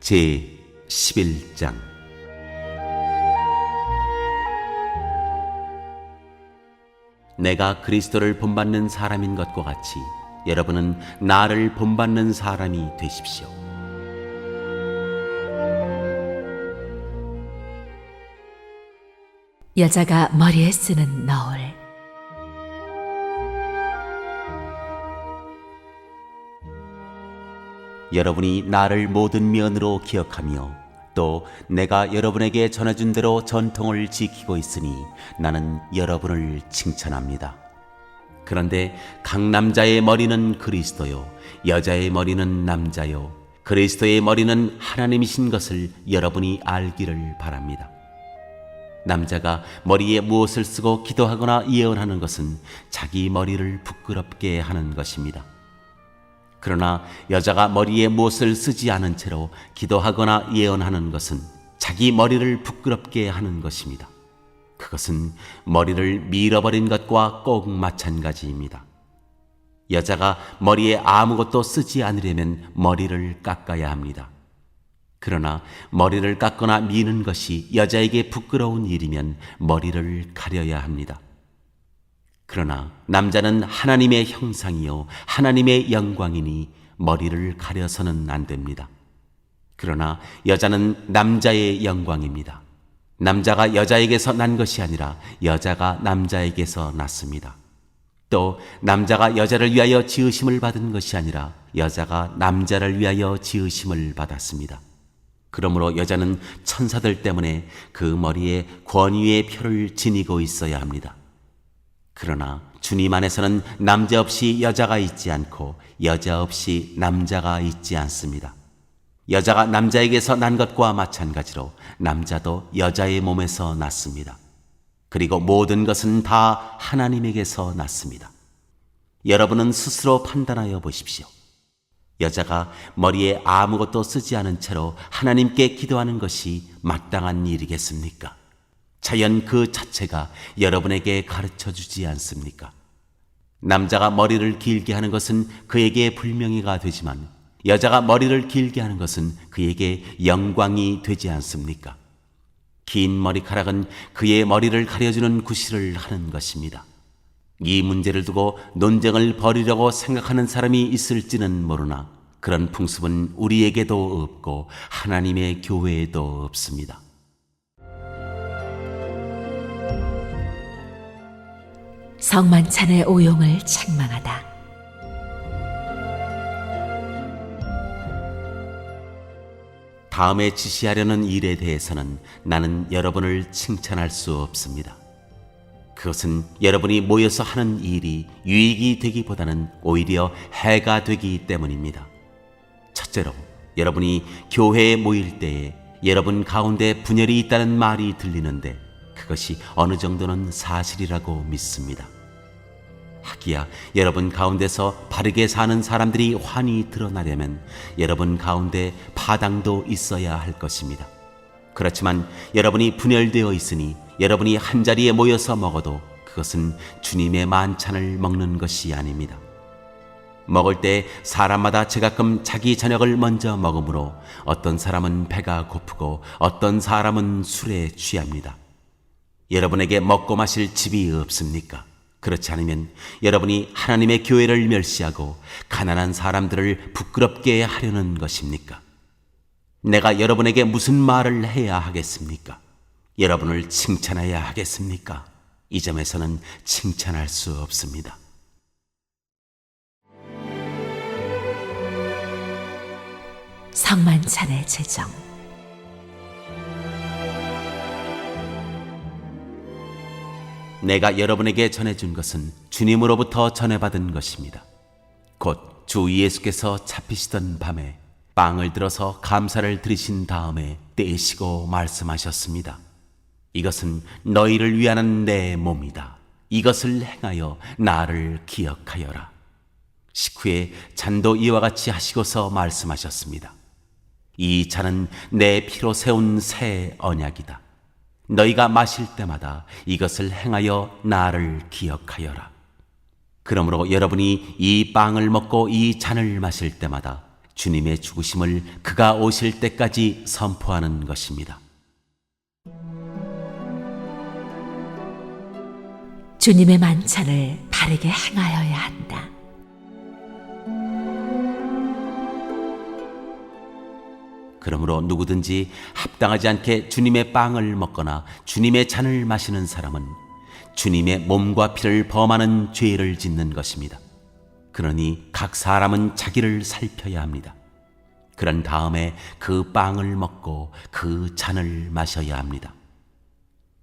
제 11장. 내가 그리스도를 본받는 사람인 것과 같이 여러분은 나를 본받는 사람이 되십시오. 여자가 머리에 쓰는 너울. 여러분이 나를 모든 면으로 기억하며 또 내가 여러분에게 전해준 대로 전통을 지키고 있으니 나는 여러분을 칭찬합니다. 그런데 각 남자의 머리는 그리스도요, 여자의 머리는 남자요, 그리스도의 머리는 하나님이신 것을 여러분이 알기를 바랍니다. 남자가 머리에 무엇을 쓰고 기도하거나 예언하는 것은 자기 머리를 부끄럽게 하는 것입니다. 그러나 여자가 머리에 무엇을 쓰지 않은 채로 기도하거나 예언하는 것은 자기 머리를 부끄럽게 하는 것입니다. 그것은 머리를 밀어버린 것과 꼭 마찬가지입니다. 여자가 머리에 아무것도 쓰지 않으려면 머리를 깎아야 합니다. 그러나 머리를 깎거나 미는 것이 여자에게 부끄러운 일이면 머리를 가려야 합니다. 그러나 남자는 하나님의 형상이요 하나님의 영광이니 머리를 가려서는 안 됩니다. 그러나 여자는 남자의 영광입니다. 남자가 여자에게서 난 것이 아니라 여자가 남자에게서 났습니다. 또 남자가 여자를 위하여 지으심을 받은 것이 아니라 여자가 남자를 위하여 지으심을 받았습니다. 그러므로 여자는 천사들 때문에 그 머리에 권위의 표를 지니고 있어야 합니다. 그러나 주님 안에서는 남자 없이 여자가 있지 않고 여자 없이 남자가 있지 않습니다. 여자가 남자에게서 난 것과 마찬가지로 남자도 여자의 몸에서 났습니다. 그리고 모든 것은 다 하나님에게서 났습니다. 여러분은 스스로 판단하여 보십시오. 여자가 머리에 아무것도 쓰지 않은 채로 하나님께 기도하는 것이 마땅한 일이겠습니까? 자연 그 자체가 여러분에게 가르쳐 주지 않습니까? 남자가 머리를 길게 하는 것은 그에게 불명예가 되지만 여자가 머리를 길게 하는 것은 그에게 영광이 되지 않습니까? 긴 머리카락은 그의 머리를 가려주는 구실을 하는 것입니다. 이 문제를 두고 논쟁을 벌이려고 생각하는 사람이 있을지는 모르나 그런 풍습은 우리에게도 없고 하나님의 교회에도 없습니다. 성만찬의 오용을 책망하다. 다음에 지시하려는 일에 대해서는 나는 여러분을 칭찬할 수 없습니다. 그것은 여러분이 모여서 하는 일이 유익이 되기보다는 오히려 해가 되기 때문입니다. 첫째로, 여러분이 교회에 모일 때에 여러분 가운데 분열이 있다는 말이 들리는데 그것이 어느 정도는 사실이라고 믿습니다. 하기야 여러분 가운데서 바르게 사는 사람들이 환히 드러나려면 여러분 가운데 파당도 있어야 할 것입니다. 그렇지만 여러분이 분열되어 있으니 여러분이 한자리에 모여서 먹어도 그것은 주님의 만찬을 먹는 것이 아닙니다. 먹을 때 사람마다 제각금 자기 저녁을 먼저 먹으므로 어떤 사람은 배가 고프고 어떤 사람은 술에 취합니다. 여러분에게 먹고 마실 집이 없습니까? 그렇지 않으면 여러분이 하나님의 교회를 멸시하고 가난한 사람들을 부끄럽게 하려는 것입니까? 내가 여러분에게 무슨 말을 해야 하겠습니까? 여러분을 칭찬해야 하겠습니까? 이 점에서는 칭찬할 수 없습니다. 성만찬의 제정. 내가 여러분에게 전해준 것은 주님으로부터 전해받은 것입니다. 곧 주 예수께서 잡히시던 밤에 빵을 들어서 감사를 드리신 다음에 떼시고 말씀하셨습니다. 이것은 너희를 위하는 내 몸이다. 이것을 행하여 나를 기억하여라. 식후에 잔도 이와 같이 하시고서 말씀하셨습니다. 이 잔은 내 피로 세운 새 언약이다. 너희가 마실 때마다 이것을 행하여 나를 기억하여라. 그러므로 여러분이 이 빵을 먹고 이 잔을 마실 때마다 주님의 죽으심을 그가 오실 때까지 선포하는 것입니다. 주님의 만찬을 바르게 행하여야 한다. 그러므로 누구든지 합당하지 않게 주님의 빵을 먹거나 주님의 잔을 마시는 사람은 주님의 몸과 피를 범하는 죄를 짓는 것입니다. 그러니 각 사람은 자기를 살펴야 합니다. 그런 다음에 그 빵을 먹고 그 잔을 마셔야 합니다.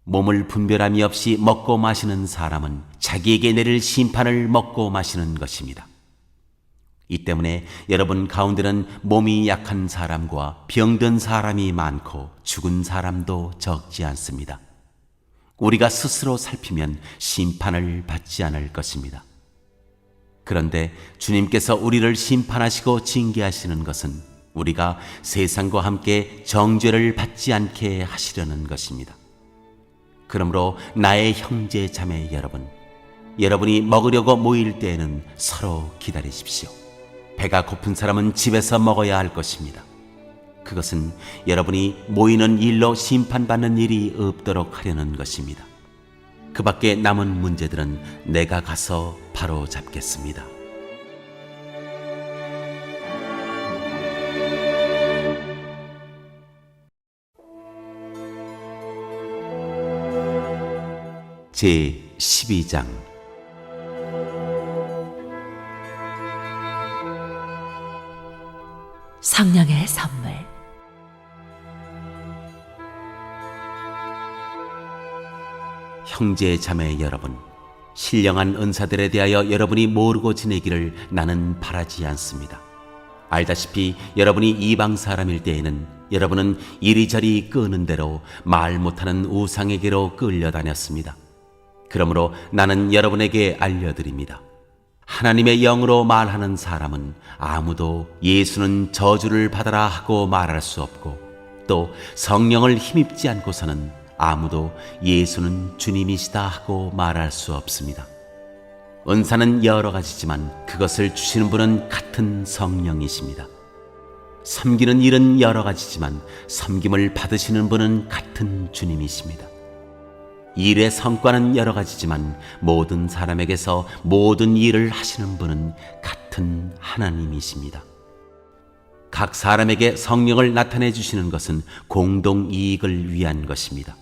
몸을 분별함이 없이 먹고 마시는 사람은 자기에게 내릴 심판을 먹고 마시는 것입니다. 이 때문에 여러분 가운데는 몸이 약한 사람과 병든 사람이 많고 죽은 사람도 적지 않습니다. 우리가 스스로 살피면 심판을 받지 않을 것입니다. 그런데 주님께서 우리를 심판하시고 징계하시는 것은 우리가 세상과 함께 정죄를 받지 않게 하시려는 것입니다. 그러므로 나의 형제 자매 여러분, 여러분이 먹으려고 모일 때에는 서로 기다리십시오. 배가 고픈 사람은 집에서 먹어야 할 것입니다. 그것은 여러분이 모이는 일로 심판받는 일이 없도록 하려는 것입니다. 그 밖에 남은 문제들은 내가 가서 바로 잡겠습니다. 제 12장 성령의 선물. 형제 자매 여러분, 신령한 은사들에 대하여 여러분이 모르고 지내기를 나는 바라지 않습니다. 알다시피 여러분이 이방 사람일 때에는 여러분은 이리저리 끄는 대로 말 못하는 우상에게로 끌려다녔습니다. 그러므로 나는 여러분에게 알려드립니다. 하나님의 영으로 말하는 사람은 아무도 예수는 저주를 받아라 하고 말할 수 없고, 또 성령을 힘입지 않고서는 아무도 예수는 주님이시다 하고 말할 수 없습니다. 은사는 여러 가지지만 그것을 주시는 분은 같은 성령이십니다. 섬기는 일은 여러 가지지만 섬김을 받으시는 분은 같은 주님이십니다. 일의 성과는 여러 가지지만 모든 사람에게서 모든 일을 하시는 분은 같은 하나님이십니다. 각 사람에게 성령을 나타내 주시는 것은 공동 이익을 위한 것입니다.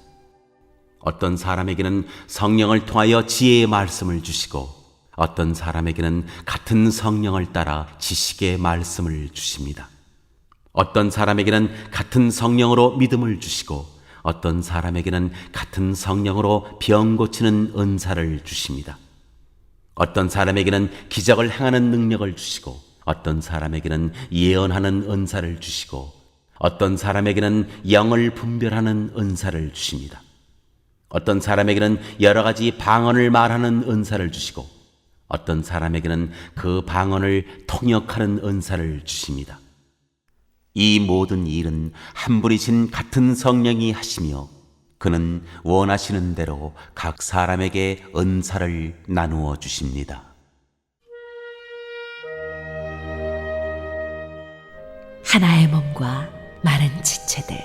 어떤 사람에게는 성령을 통하여 지혜의 말씀을 주시고, 어떤 사람에게는 같은 성령을 따라 지식의 말씀을 주십니다. 어떤 사람에게는 같은 성령으로 믿음을 주시고, 어떤 사람에게는 같은 성령으로 병 고치는 은사를 주십니다. 어떤 사람에게는 기적을 행하는 능력을 주시고, 어떤 사람에게는 예언하는 은사를 주시고, 어떤 사람에게는 영을 분별하는 은사를 주십니다. 어떤 사람에게는 여러 가지 방언을 말하는 은사를 주시고, 어떤 사람에게는 그 방언을 통역하는 은사를 주십니다. 이 모든 일은 한 분이신 같은 성령이 하시며, 그는 원하시는 대로 각 사람에게 은사를 나누어 주십니다. 하나의 몸과 많은 지체들.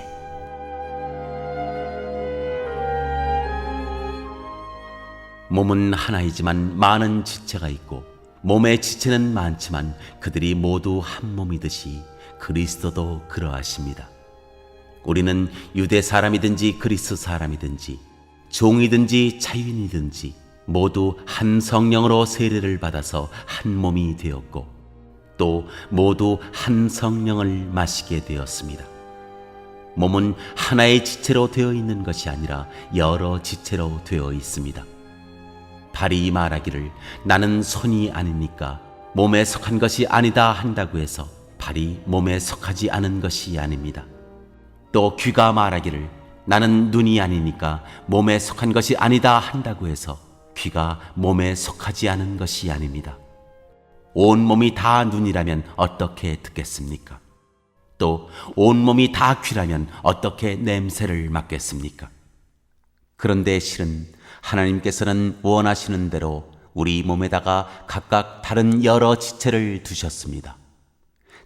몸은 하나이지만 많은 지체가 있고, 몸의 지체는 많지만 그들이 모두 한 몸이듯이 그리스도도 그러하십니다. 우리는 유대 사람이든지 그리스 사람이든지 종이든지 자유인이든지 모두 한 성령으로 세례를 받아서 한 몸이 되었고, 또 모두 한 성령을 마시게 되었습니다. 몸은 하나의 지체로 되어 있는 것이 아니라 여러 지체로 되어 있습니다. 발이 말하기를 나는 손이 아니니까 몸에 속한 것이 아니다 한다고 해서 발이 몸에 속하지 않은 것이 아닙니다. 또 귀가 말하기를 나는 눈이 아니니까 몸에 속한 것이 아니다 한다고 해서 귀가 몸에 속하지 않은 것이 아닙니다. 온몸이 다 눈이라면 어떻게 듣겠습니까? 또 온몸이 다 귀라면 어떻게 냄새를 맡겠습니까? 그런데 실은 하나님께서는 원하시는 대로 우리 몸에다가 각각 다른 여러 지체를 두셨습니다.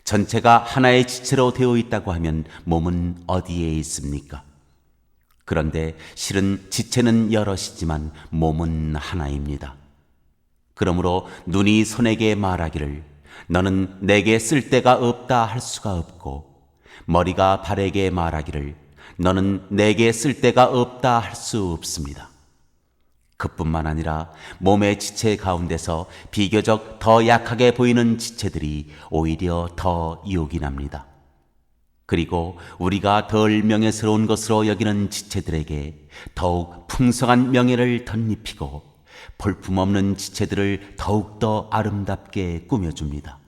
전체가 하나의 지체로 되어 있다고 하면 몸은 어디에 있습니까? 그런데 실은 지체는 여럿이지만 몸은 하나입니다. 그러므로 눈이 손에게 말하기를 너는 내게 쓸데가 없다 할 수가 없고, 머리가 발에게 말하기를 너는 내게 쓸데가 없다 할 수 없습니다. 그뿐만 아니라 몸의 지체 가운데서 비교적 더 약하게 보이는 지체들이 오히려 더 유혹이 납니다. 그리고 우리가 덜 명예스러운 것으로 여기는 지체들에게 더욱 풍성한 명예를 덧입히고 볼품없는 지체들을 더욱더 아름답게 꾸며줍니다.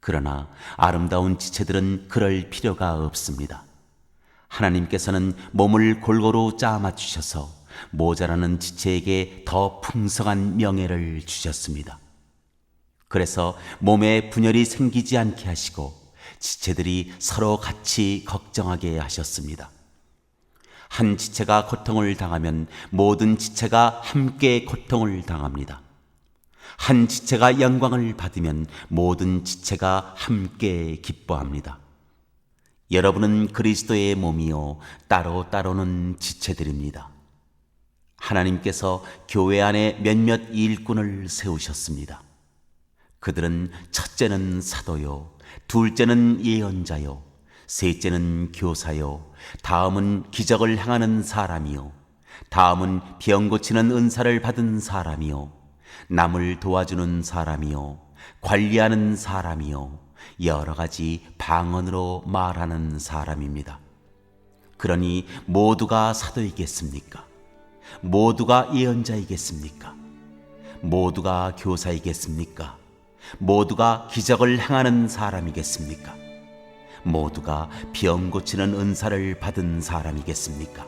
그러나 아름다운 지체들은 그럴 필요가 없습니다. 하나님께서는 몸을 골고루 짜 맞추셔서 모자라는 지체에게 더 풍성한 명예를 주셨습니다. 그래서 몸에 분열이 생기지 않게 하시고 지체들이 서로 같이 걱정하게 하셨습니다. 한 지체가 고통을 당하면 모든 지체가 함께 고통을 당합니다. 한 지체가 영광을 받으면 모든 지체가 함께 기뻐합니다. 여러분은 그리스도의 몸이요 따로따로는 지체들입니다. 하나님께서 교회 안에 몇몇 일꾼을 세우셨습니다. 그들은 첫째는 사도요, 둘째는 예언자요, 셋째는 교사요, 다음은 기적을 행하는 사람이요, 다음은 병 고치는 은사를 받은 사람이요, 남을 도와주는 사람이요, 관리하는 사람이요, 여러 가지 방언으로 말하는 사람입니다. 그러니 모두가 사도이겠습니까? 모두가 예언자이겠습니까? 모두가 교사이겠습니까? 모두가 기적을 행하는 사람이겠습니까? 모두가 병 고치는 은사를 받은 사람이겠습니까?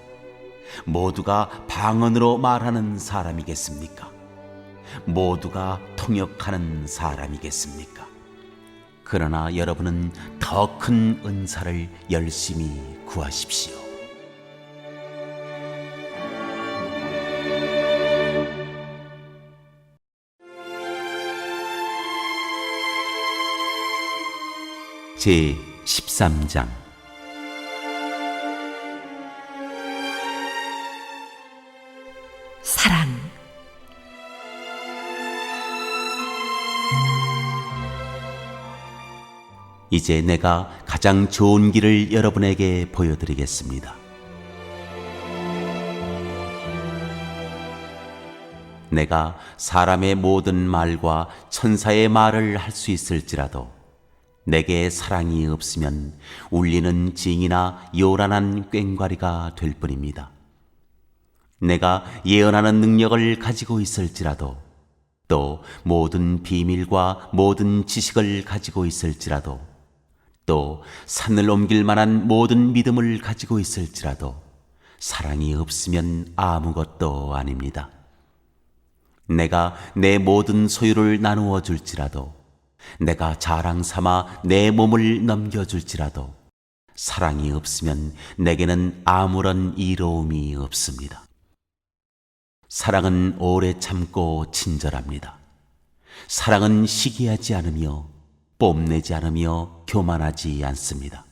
모두가 방언으로 말하는 사람이겠습니까? 모두가 통역하는 사람이겠습니까? 그러나 여러분은 더 큰 은사를 열심히 구하십시오. 제 13장 사랑. 이제 내가 가장 좋은 길을 여러분에게 보여드리겠습니다. 내가 사람의 모든 말과 천사의 말을 할 수 있을지라도 내게 사랑이 없으면 울리는 징이나 요란한 꽹과리가 될 뿐입니다. 내가 예언하는 능력을 가지고 있을지라도 또 모든 비밀과 모든 지식을 가지고 있을지라도 또 산을 옮길 만한 모든 믿음을 가지고 있을지라도 사랑이 없으면 아무것도 아닙니다. 내가 내 모든 소유를 나누어 줄지라도 내가 자랑 삼아 내 몸을 넘겨줄지라도 사랑이 없으면 내게는 아무런 이로움이 없습니다. 사랑은 오래 참고 친절합니다. 사랑은 시기하지 않으며 뽐내지 않으며 교만하지 않습니다.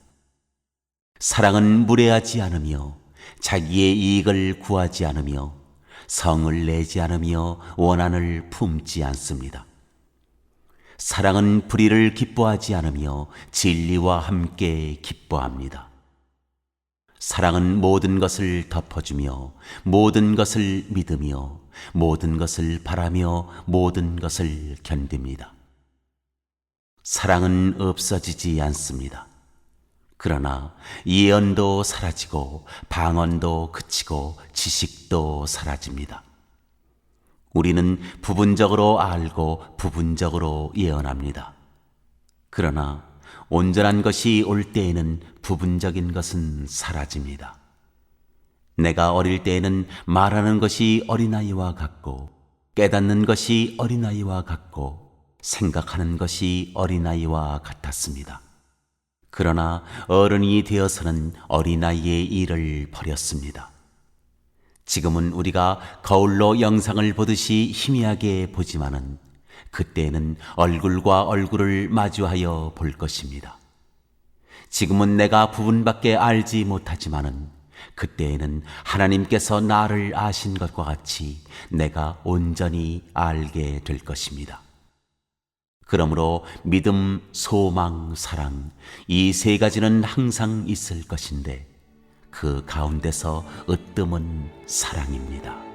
사랑은 무례하지 않으며 자기의 이익을 구하지 않으며 성을 내지 않으며 원한을 품지 않습니다. 사랑은 불의를 기뻐하지 않으며 진리와 함께 기뻐합니다. 사랑은 모든 것을 덮어주며 모든 것을 믿으며 모든 것을 바라며 모든 것을 견딥니다. 사랑은 없어지지 않습니다. 그러나 예언도 사라지고 방언도 그치고 지식도 사라집니다. 우리는 부분적으로 알고 부분적으로 예언합니다. 그러나 온전한 것이 올 때에는 부분적인 것은 사라집니다. 내가 어릴 때에는 말하는 것이 어린아이와 같고 깨닫는 것이 어린아이와 같고 생각하는 것이 어린아이와 같았습니다. 그러나 어른이 되어서는 어린아이의 일을 버렸습니다. 지금은 우리가 거울로 영상을 보듯이 희미하게 보지만은 그때에는 얼굴과 얼굴을 마주하여 볼 것입니다. 지금은 내가 부분밖에 알지 못하지만은 그때에는 하나님께서 나를 아신 것과 같이 내가 온전히 알게 될 것입니다. 그러므로 믿음, 소망, 사랑, 이 세 가지는 항상 있을 것인데 그 가운데서 으뜸은 사랑입니다.